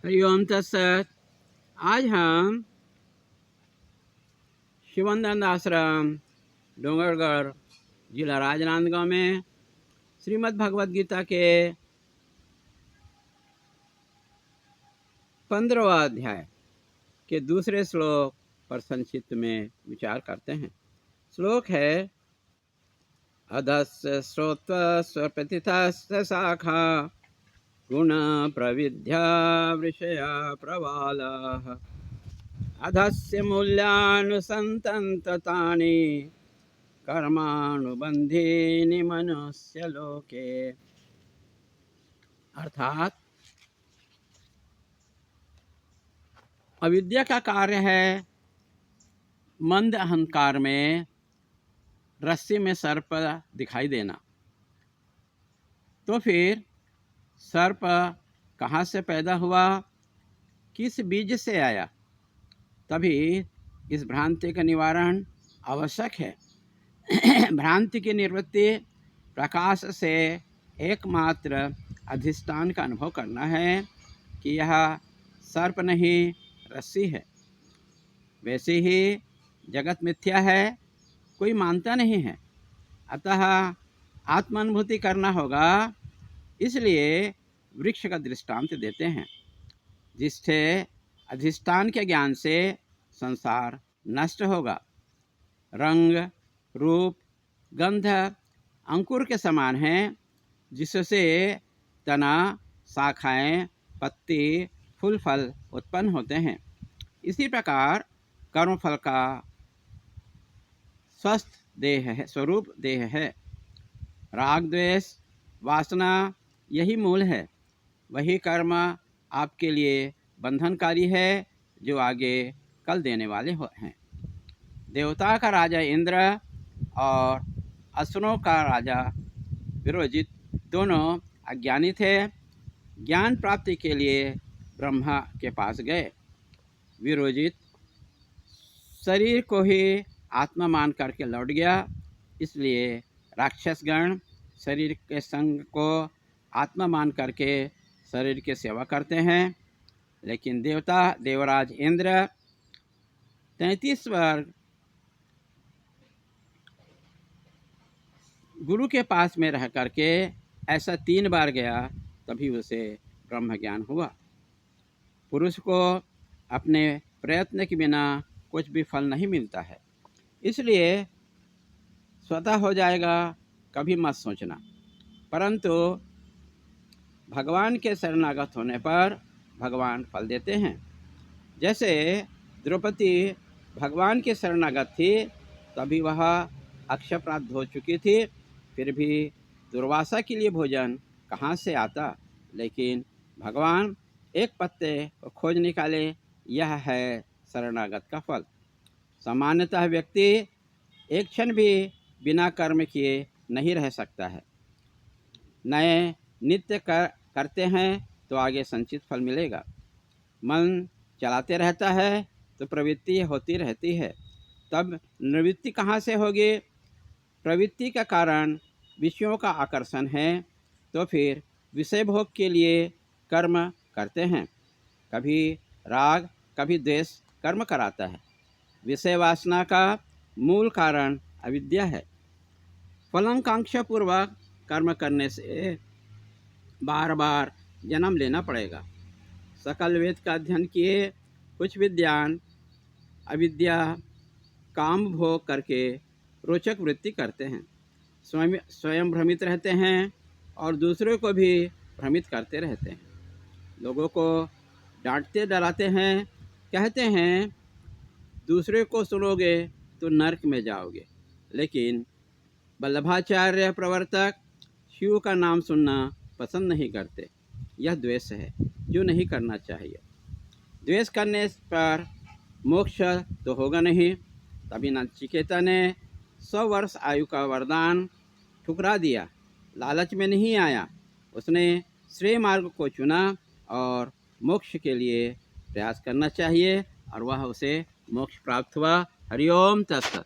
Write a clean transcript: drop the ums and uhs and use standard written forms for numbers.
हरिओम तत्सत। आज हम शिवानंद आश्रम डोंगरगढ़ जिला राजनांदगांव में श्रीमद् भगवद गीता के 15वां अध्याय के दूसरे श्लोक पर संक्षिप्त में विचार करते हैं। श्लोक है अधस्य श्रोत्वस्य प्रतिथस्य शाखा गुण प्रविद्या विषया प्रवालाः अधस्य मूल्यानुसन्तन्ततानि कर्मानुबंधीनि मनुष्य लोके। अर्थात अविद्या का कार्य है मंद अहंकार में रस्सी में सर्प दिखाई देना। तो फिर सर्प कहाँ से पैदा हुआ, किस बीज से आया? तभी इस भ्रांति का निवारण आवश्यक है। भ्रांति की निवृत्ति प्रकाश से एकमात्र अधिष्ठान का अनुभव करना है कि यह सर्प नहीं रस्सी है। वैसे ही जगत मिथ्या है, कोई मानता नहीं है, अतः आत्मानुभूति करना होगा। इसलिए वृक्ष का दृष्टांत देते हैं, जिससे अधिष्ठान के ज्ञान से संसार नष्ट होगा। रंग रूप गंध अंकुर के समान हैं, जिससे तना शाखाएं पत्ती फूल फल उत्पन्न होते हैं। इसी प्रकार कर्मफल का स्वस्थ देह है, स्वरूप देह है। राग द्वेष वासना यही मूल है। वही कर्म आपके लिए बंधनकारी है, जो आगे कल देने वाले हैं। देवता का राजा इंद्र और असुरों का राजा विरोजित दोनों अज्ञानी थे। ज्ञान प्राप्ति के लिए ब्रह्मा के पास गए। विरोजित शरीर को ही आत्मा मान करके लौट गया। इसलिए राक्षसगण शरीर के संग को आत्मा मान करके शरीर की सेवा करते हैं। लेकिन देवता देवराज इंद्र 33 वर्ग गुरु के पास में रह करके ऐसा 3 बार गया, तभी उसे ब्रह्म ज्ञान हुआ। पुरुष को अपने प्रयत्न के बिना कुछ भी फल नहीं मिलता है। इसलिए स्वतः हो जाएगा कभी मत सोचना। परंतु भगवान के शरणागत होने पर भगवान फल देते हैं। जैसे द्रौपदी भगवान के शरणागत थी, तभी वह अक्षय प्राप्त हो चुकी थी। फिर भी दुर्वासा के लिए भोजन कहाँ से आता? लेकिन भगवान एक पत्ते को खोज निकाले। यह है शरणागत का फल। सामान्यतः व्यक्ति एक क्षण भी बिना कर्म किए नहीं रह सकता है। नए नित्य करते हैं तो आगे संचित फल मिलेगा। मन चलाते रहता है तो प्रवृत्ति होती रहती है। तब निवृत्ति कहाँ से होगी? प्रवृत्ति का कारण विषयों का आकर्षण है, तो फिर विषय भोग के लिए कर्म करते हैं। कभी राग कभी द्वेष कर्म कराता है। विषय वासना का मूल कारण अविद्या है। फलाकांक्षा पूर्वक कर्म करने से बार बार जन्म लेना पड़ेगा। सकल वेद का अध्ययन किए कुछ विद्वान अविद्या काम भोग करके रोचक वृत्ति करते हैं। स्वयं भ्रमित रहते हैं और दूसरों को भी भ्रमित करते रहते हैं। लोगों को डांटते डराते हैं, कहते हैं दूसरे को सुनोगे तो नरक में जाओगे। लेकिन वल्लभाचार्य प्रवर्तक शिव का नाम सुनना पसंद नहीं करते। यह द्वेष है जो नहीं करना चाहिए। द्वेष करने पर मोक्ष तो होगा नहीं। तभी नचिकेता ने 100 वर्ष आयु का वरदान ठुकरा दिया। लालच में नहीं आया, उसने श्रेय मार्ग को चुना और मोक्ष के लिए प्रयास करना चाहिए, और वह उसे मोक्ष प्राप्त हुआ। हरिओम तत्सत।